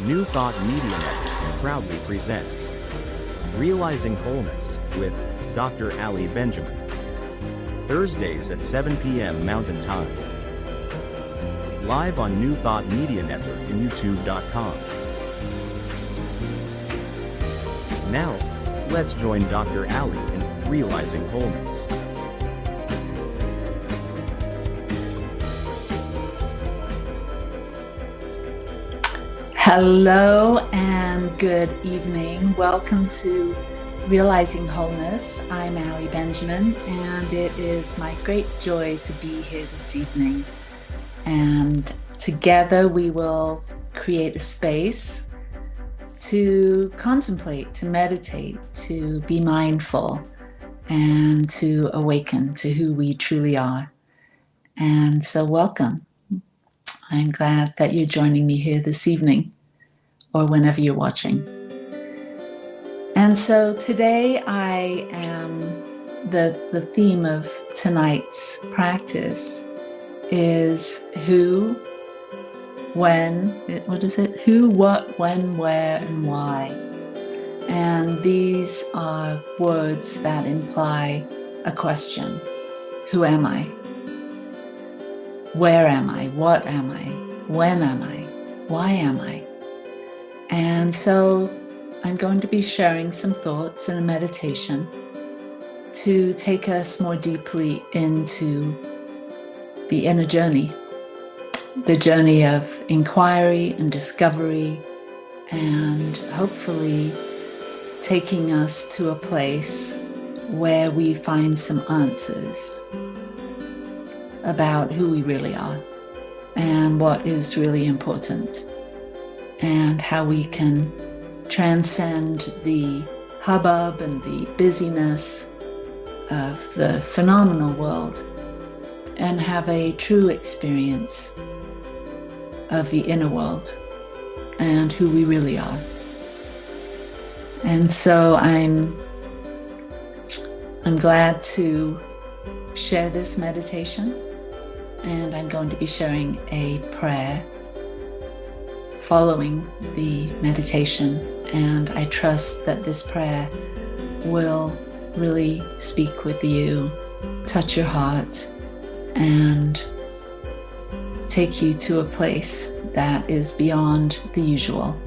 New Thought Media Network proudly presents Realizing Wholeness with Dr. Ali Benjamin. Thursdays at 7 p.m. Mountain Time. Live on New Thought Media Network and YouTube.com. Now, let's join Dr. Ali in Realizing Wholeness. Hello and good evening. Welcome to Realizing Wholeness. I'm Ali Benjamin, and it is my great joy to be here this evening. And together we will create a space to contemplate, to meditate, to be mindful, and to awaken to who we truly are. And so welcome. I'm glad that you're joining me here this evening, or whenever you're watching. And so today I am, the theme of tonight's practice is who, when, who, what, when, where, and why. And these are words that imply a question. Who am I? Where am I? What am I? When am I? Why am I? And so I'm going to be sharing some thoughts and a meditation to take us more deeply into the inner journey, the journey of inquiry and discovery, and hopefully taking us to a place where we find some answers about who we really are and what is really important, and how we can transcend the hubbub and the busyness of the phenomenal world and have a true experience of the inner world and who we really are. And so I'm glad to share this meditation, and I'm going to be sharing a prayer following the meditation, and I trust that this prayer will really speak with you, touch your heart, and take you to a place that is beyond the usual.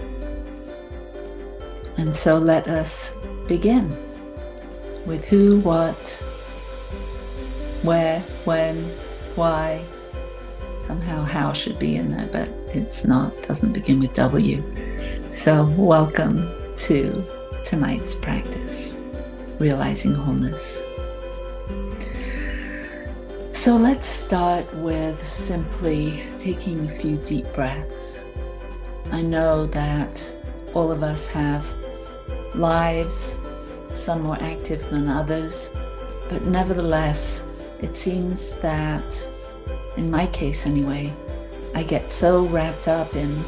And so let us begin with who, what, where, when, why. Somehow how should be in there, but it's not, doesn't begin with W. So welcome to tonight's practice, Realizing Wholeness. So let's start with simply taking a few deep breaths. I know that all of us have lives, some more active than others, but nevertheless, it seems that, in my case anyway, I get so wrapped up in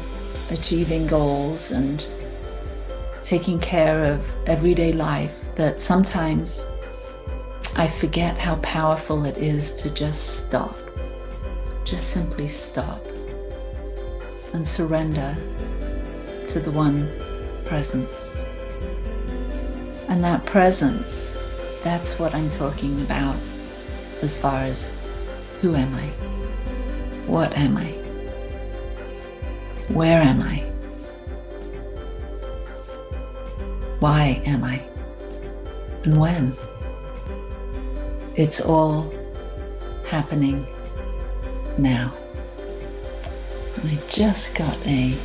achieving goals and taking care of everyday life that sometimes I forget how powerful it is to just stop, just simply stop and surrender to the one presence. And that presence, that's what I'm talking about as far as who am I? What am I? Where am I? Why am I? And when? It's all happening now. And I just got there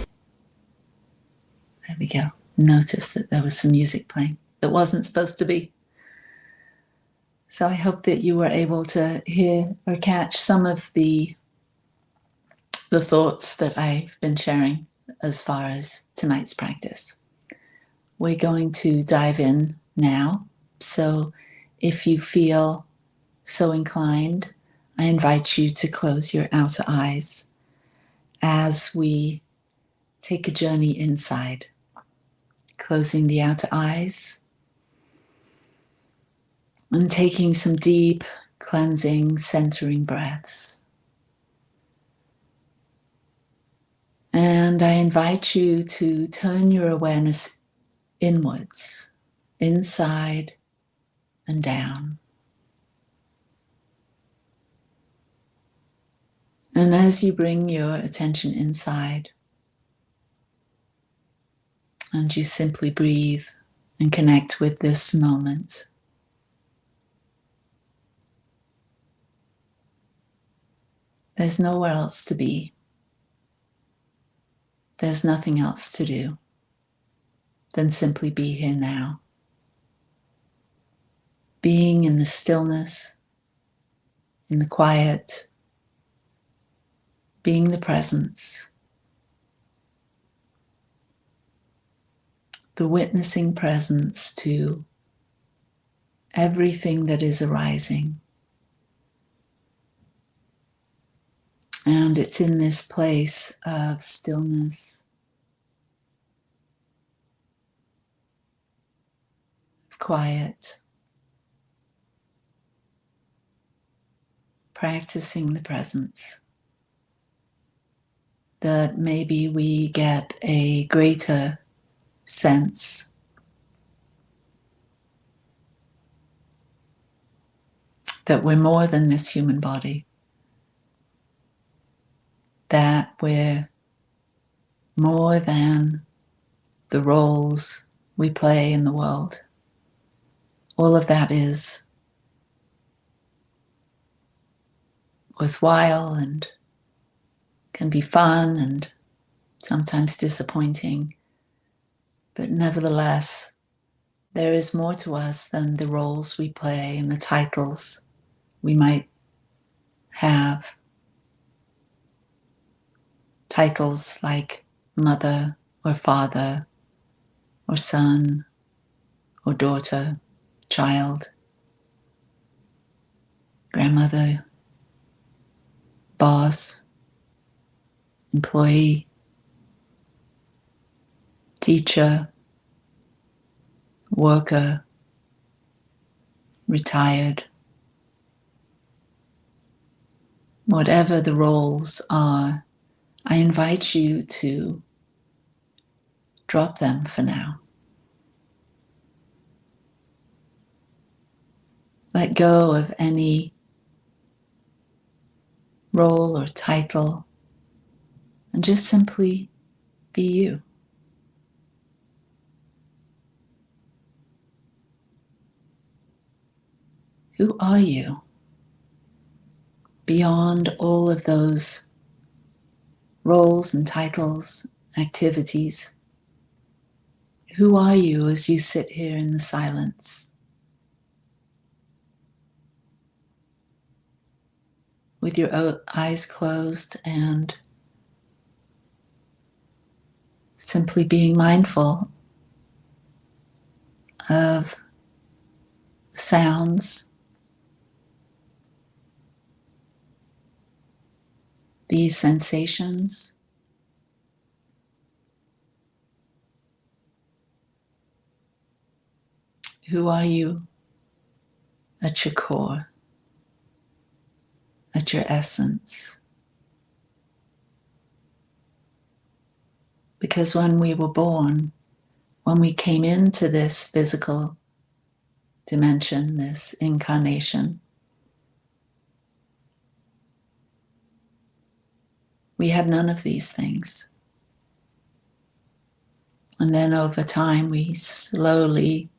we go, noticed that there was some music playing that wasn't supposed to be. So I hope that you were able to hear or catch some of the thoughts that I've been sharing as far as tonight's practice. We're going to dive in now. So if you feel so inclined, I invite you to close your outer eyes as we take a journey inside. Closing the outer eyes and taking some deep, cleansing, centering breaths. And I invite you to turn your awareness inwards, inside and down. And as you bring your attention inside and you simply breathe and connect with this moment, there's nowhere else to be. There's nothing else to do than simply be here now. Being in the stillness, in the quiet, being the presence, the witnessing presence to everything that is arising. And it's in this place of stillness, of quiet, practicing the presence, that maybe we get a greater sense that we're more than this human body, that we're more than the roles we play in the world. All of that is worthwhile and can be fun and sometimes disappointing. But nevertheless, there is more to us than the roles we play and the titles we might have. Titles like mother or father or son or daughter, child, grandmother, boss, employee, teacher, worker, retired. Whatever the roles are, I invite you to drop them for now. Let go of any role or title and just simply be you. Who are you? Beyond all of those roles and titles, activities, who are you as you sit here in the silence? With your eyes closed and simply being mindful of the sounds, these sensations, who are you at your core, at your essence? Because when we were born, when we came into this physical dimension, this incarnation, we had none of these things. And then over time, we slowly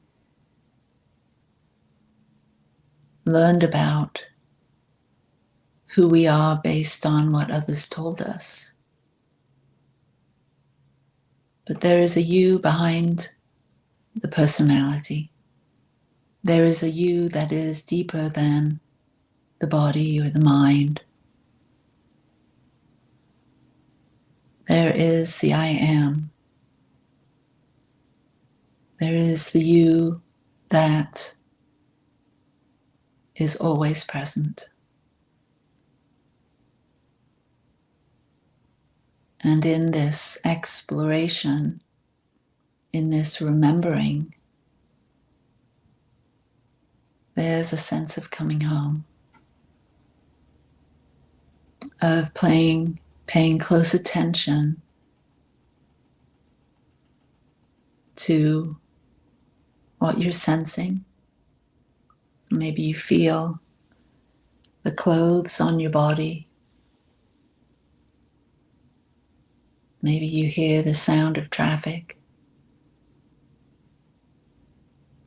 learned about who we are based on what others told us. But there is a you behind the personality. There is a you that is deeper than the body or the mind. There is the I am. There is the you that is always present. And in this exploration, in this remembering, there's a sense of coming home, of paying close attention to what you're sensing. Maybe you feel the clothes on your body. Maybe you hear the sound of traffic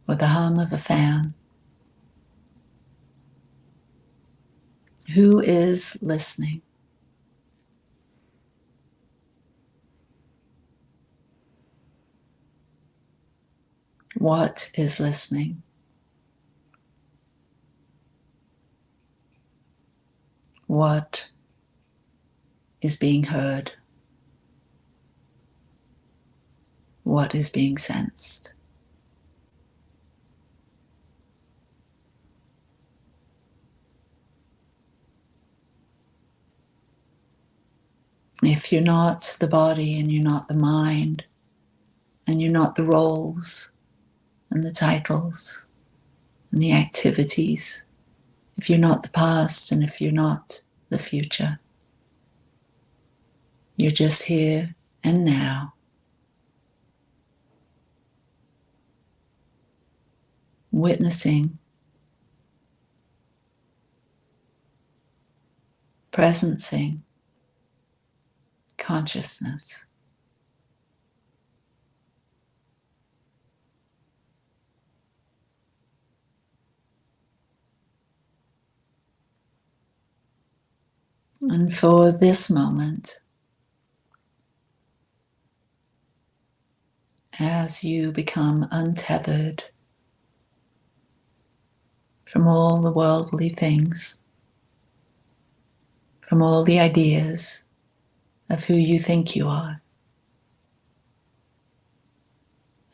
or the hum of a fan. Who is listening? What is listening? What is being heard? What is being sensed? If you're not the body and you're not the mind and you're not the roles and the titles and the activities, if you're not the past and if you're not the future, you're just here and now, witnessing, presencing consciousness. And for this moment, as you become untethered from all the worldly things, from all the ideas of who you think you are,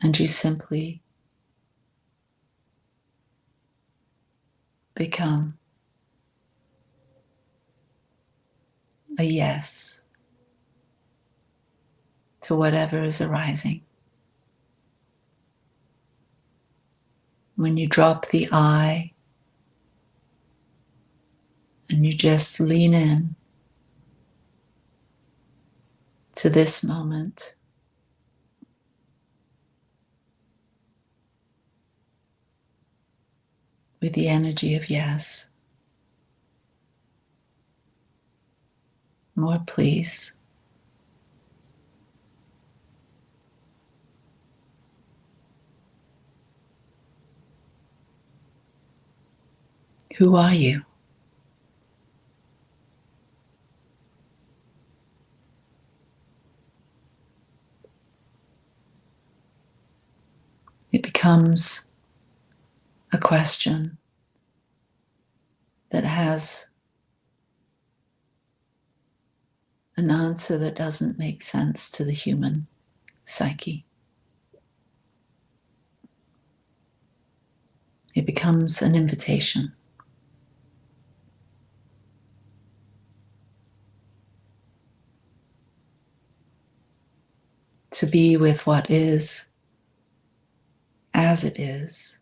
and you simply become a yes to whatever is arising. When you drop the I and you just lean in to this moment, with the energy of yes, more please. Who are you? It becomes a question that has an answer that doesn't make sense to the human psyche. It becomes an invitation. To be with what is as it is.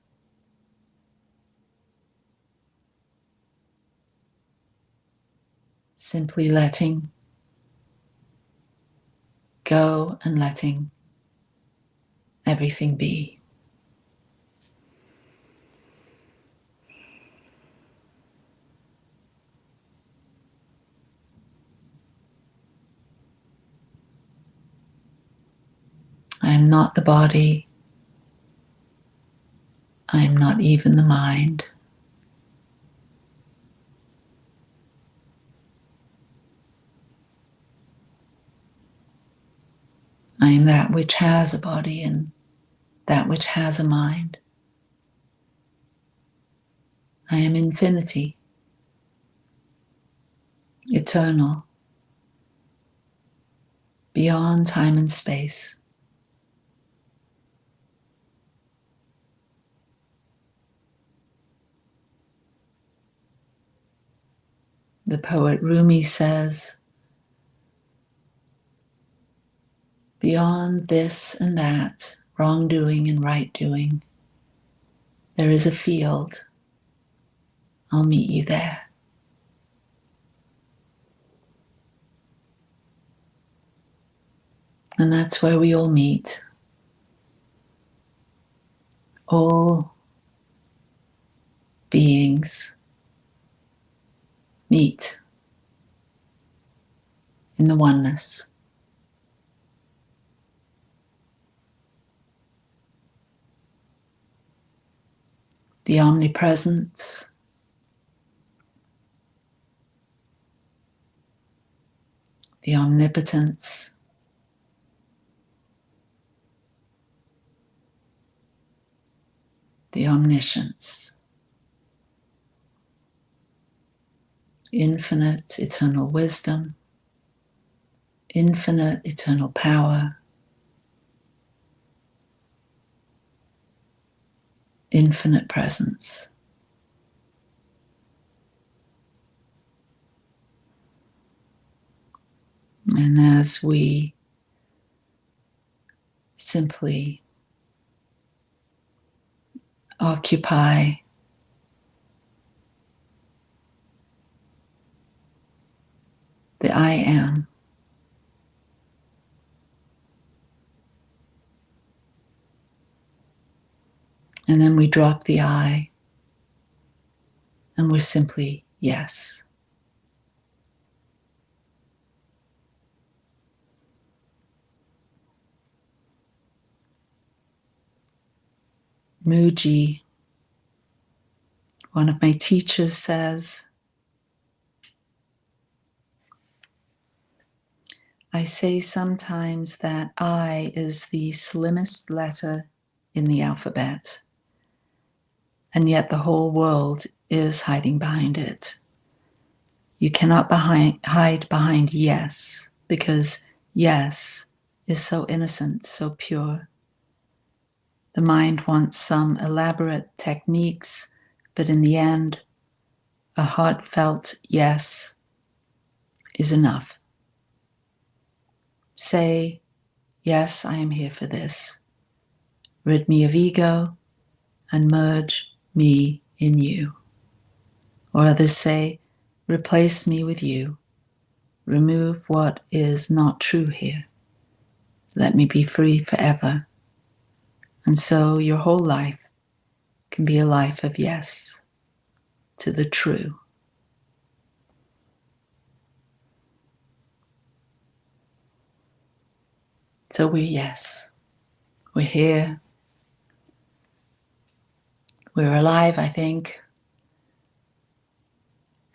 Simply letting go and letting everything be. I am not the body. I am not even the mind. I am that which has a body and that which has a mind. I am infinity, eternal, beyond time and space. The poet Rumi says, beyond this and that, wrongdoing and right doing, there is a field. I'll meet you there. And that's where we all meet. all beings meet in the oneness. The omnipresence, the omnipotence, the omniscience, infinite eternal wisdom, infinite eternal power, infinite presence. And as we simply occupy the I am, and then we drop the I, and we're simply yes. Muji, one of my teachers, says, I say sometimes that I is the slimmest letter in the alphabet, and yet the whole world is hiding behind it. You cannot hide behind yes, because yes is so innocent, so pure. The mind wants some elaborate techniques, but in the end, a heartfelt yes is enough. Say, yes, I am here for this. Rid me of ego and merge me in you. Or others say, replace me with you. Remove what is not true here. Let me be free forever. And so your whole life can be a life of yes to the true. So we're yes. We're here. We're alive, I think.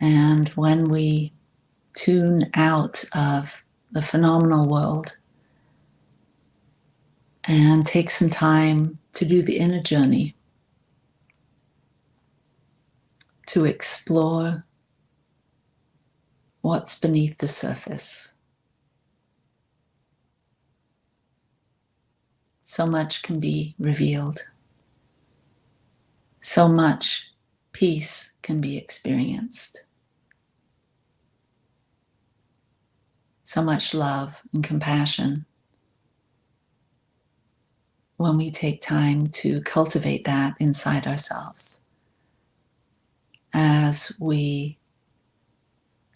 And when we tune out of the phenomenal world and take some time to do the inner journey, to explore what's beneath the surface, so much can be revealed. So much peace can be experienced. So much love and compassion when we take time to cultivate that inside ourselves. As we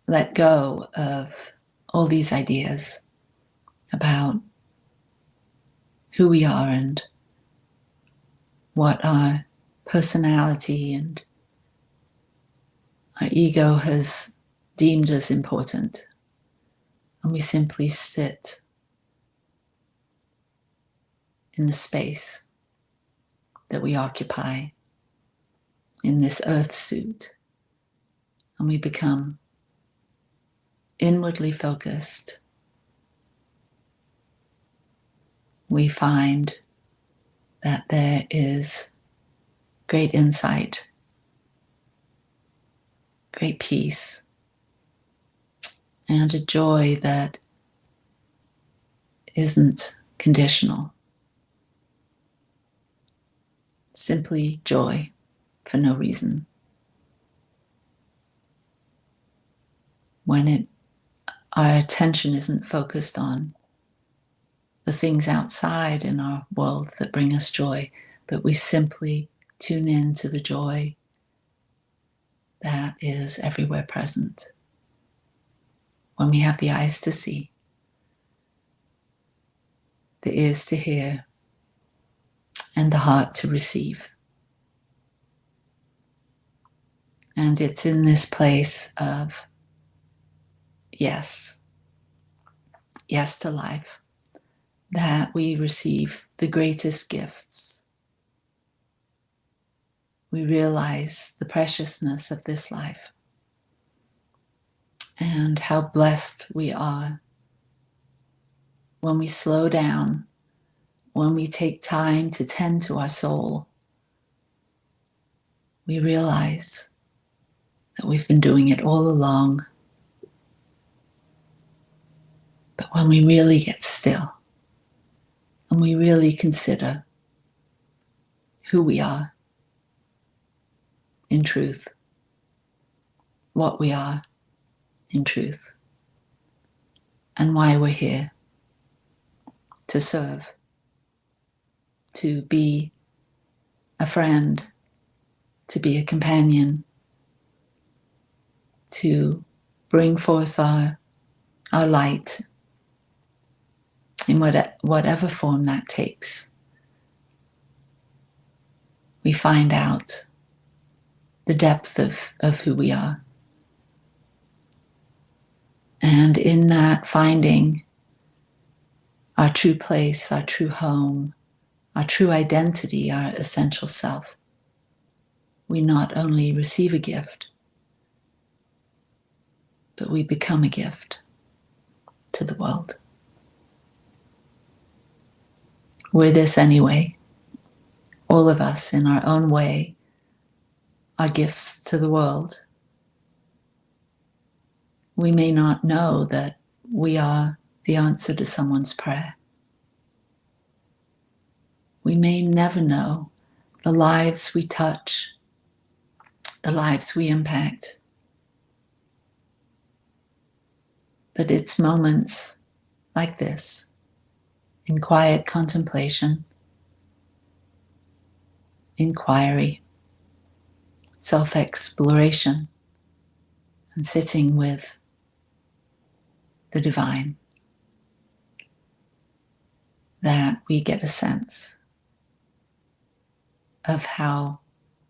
let go of all these ideas about who we are and what our personality and our ego has deemed as important. And we simply sit in the space that we occupy in this earth suit. And we become inwardly focused. We find that there is great insight, great peace, and a joy that isn't conditional. Simply joy for no reason. When our attention isn't focused on the things outside in our world that bring us joy, but we simply tune in to the joy that is everywhere present. When we have the eyes to see, the ears to hear, and the heart to receive. And it's in this place of yes to life, that we receive the greatest gifts. We realize the preciousness of this life and how blessed we are when we slow down, when we take time to tend to our soul. We realize that we've been doing it all along. But when we really get still and we really consider who we are in truth, what we are in truth, and why we're here, to serve, to be a friend, to be a companion, to bring forth our light in whatever form that takes. We find out the depth of who we are. And in that finding our true place, our true home, our true identity, our essential self, we not only receive a gift, but we become a gift to the world. We're this anyway. All of us, in our own way, are gifts to the world. We may not know that we are the answer to someone's prayer. We may never know the lives we touch, the lives we impact. But it's moments like this, in quiet contemplation, inquiry, self-exploration, and sitting with the divine, that we get a sense of how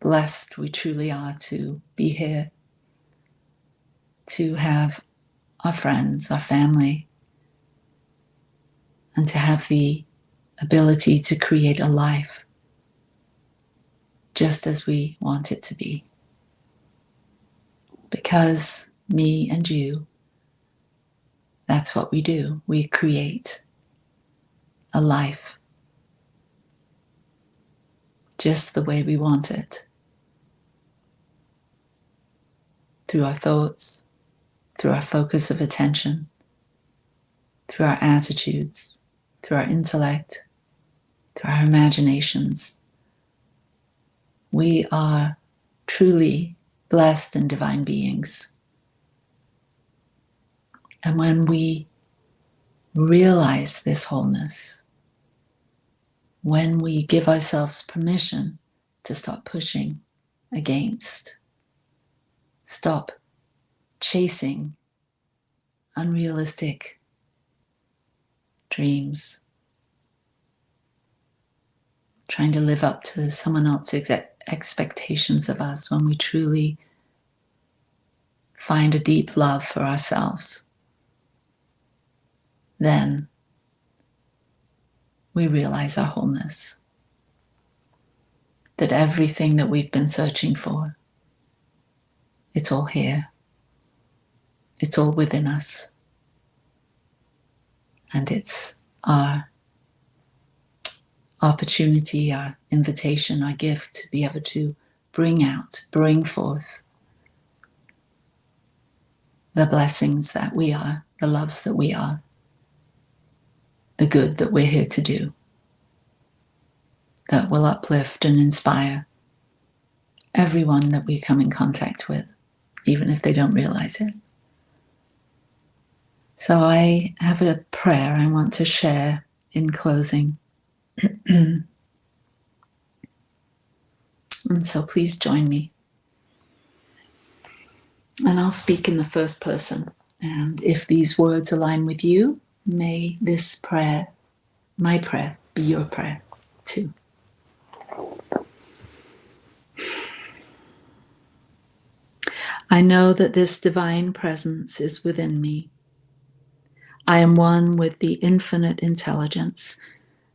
blessed we truly are to be here, to have our friends, our family, and to have the ability to create a life just as we want it to be. Because me and you, that's what we do. We create a life just the way we want it. Through our thoughts, through our focus of attention, through our attitudes, through our intellect, through our imaginations. We are truly blessed and divine beings. And when we realize this wholeness, when we give ourselves permission to stop pushing against, stop chasing unrealistic dreams, trying to live up to someone else's expectations of us, when we truly find a deep love for ourselves, then we realize our wholeness. That everything that we've been searching for, it's all here. It's all within us. And it's our opportunity, our invitation, our gift to be able to bring forth the blessings that we are, the love that we are, the good that we're here to do, that will uplift and inspire everyone that we come in contact with, even if they don't realize it. So I have a prayer I want to share in closing. And so please join me. And I'll speak in the first person. And if these words align with you, may this prayer, my prayer, be your prayer too. I know that this divine presence is within me. I am one with the infinite intelligence.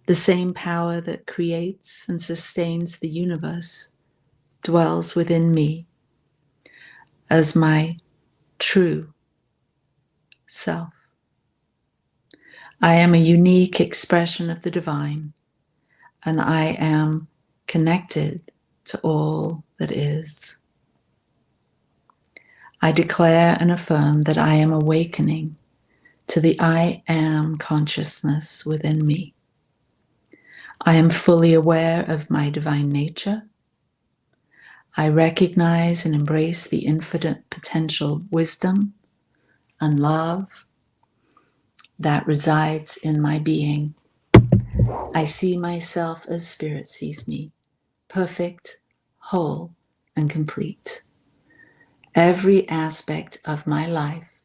The same power that creates and sustains the universe dwells within me as my true self. I am a unique expression of the divine, and I am connected to all that is. I declare and affirm that I am awakening to the I am consciousness within me. I am fully aware of my divine nature. I recognize and embrace the infinite potential wisdom and love that resides in my being. I see myself as Spirit sees me, perfect, whole, and complete. Every aspect of my life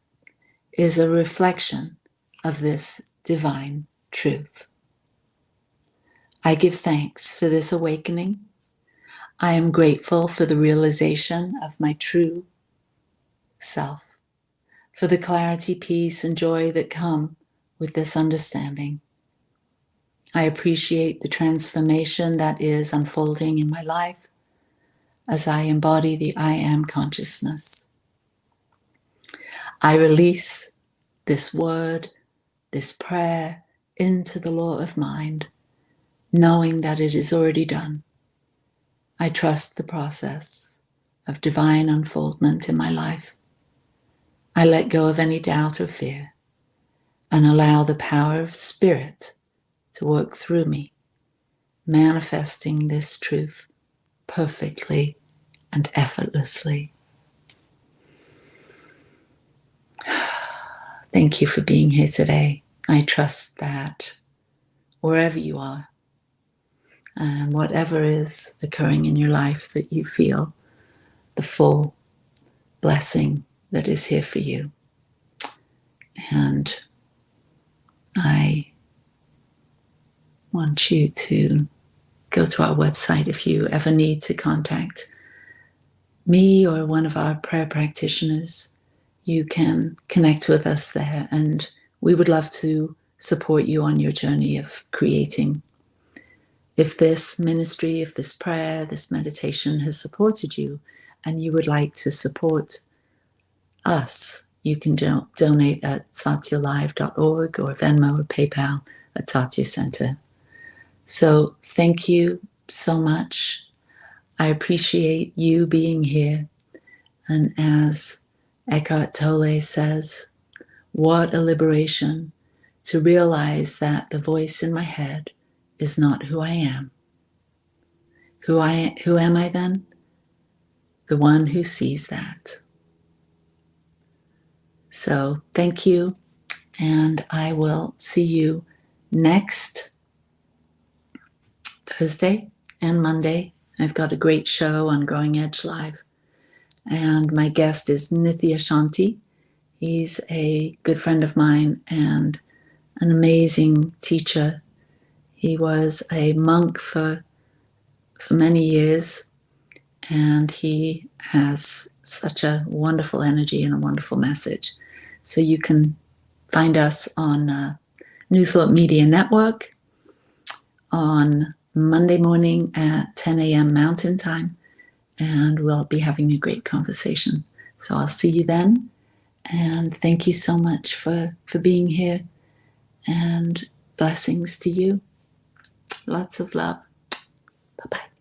is a reflection of this divine truth. I give thanks for this awakening. I am grateful for the realization of my true self, for the clarity, peace, and joy that come with this understanding. I appreciate the transformation that is unfolding in my life as I embody the I am consciousness. I release this word, this prayer into the law of mind, knowing that it is already done. I trust the process of divine unfoldment in my life. I let go of any doubt or fear and allow the power of Spirit to work through me, manifesting this truth perfectly and effortlessly. Thank you for being here today. I trust that wherever you are and whatever is occurring in your life, that you feel the full blessing that is here for you. And I want you to go to our website if you ever need to contact me or one of our prayer practitioners. You can connect with us there, and we would love to support you on your journey of creating. If this ministry, if this prayer, this meditation has supported you and you would like to support us, you can donate at satyalive.org or Venmo or PayPal at Satya Center. So thank you so much. I appreciate you being here. And as Eckhart Tolle says, what a liberation to realize that the voice in my head is not who I am. Who am I then? The one who sees that. So thank you, and I will see you next Thursday and Monday. I've got a great show on Growing Edge Live, and my guest is Nithya Shanti. He's a good friend of mine and an amazing teacher. He was a monk for many years, and he has such a wonderful energy and a wonderful message. So you can find us on New Thought Media Network on Monday morning at 10 a.m. Mountain Time, and we'll be having a great conversation. So I'll see you then, and thank you so much for being here, and blessings to you. Lots of love. Bye-bye.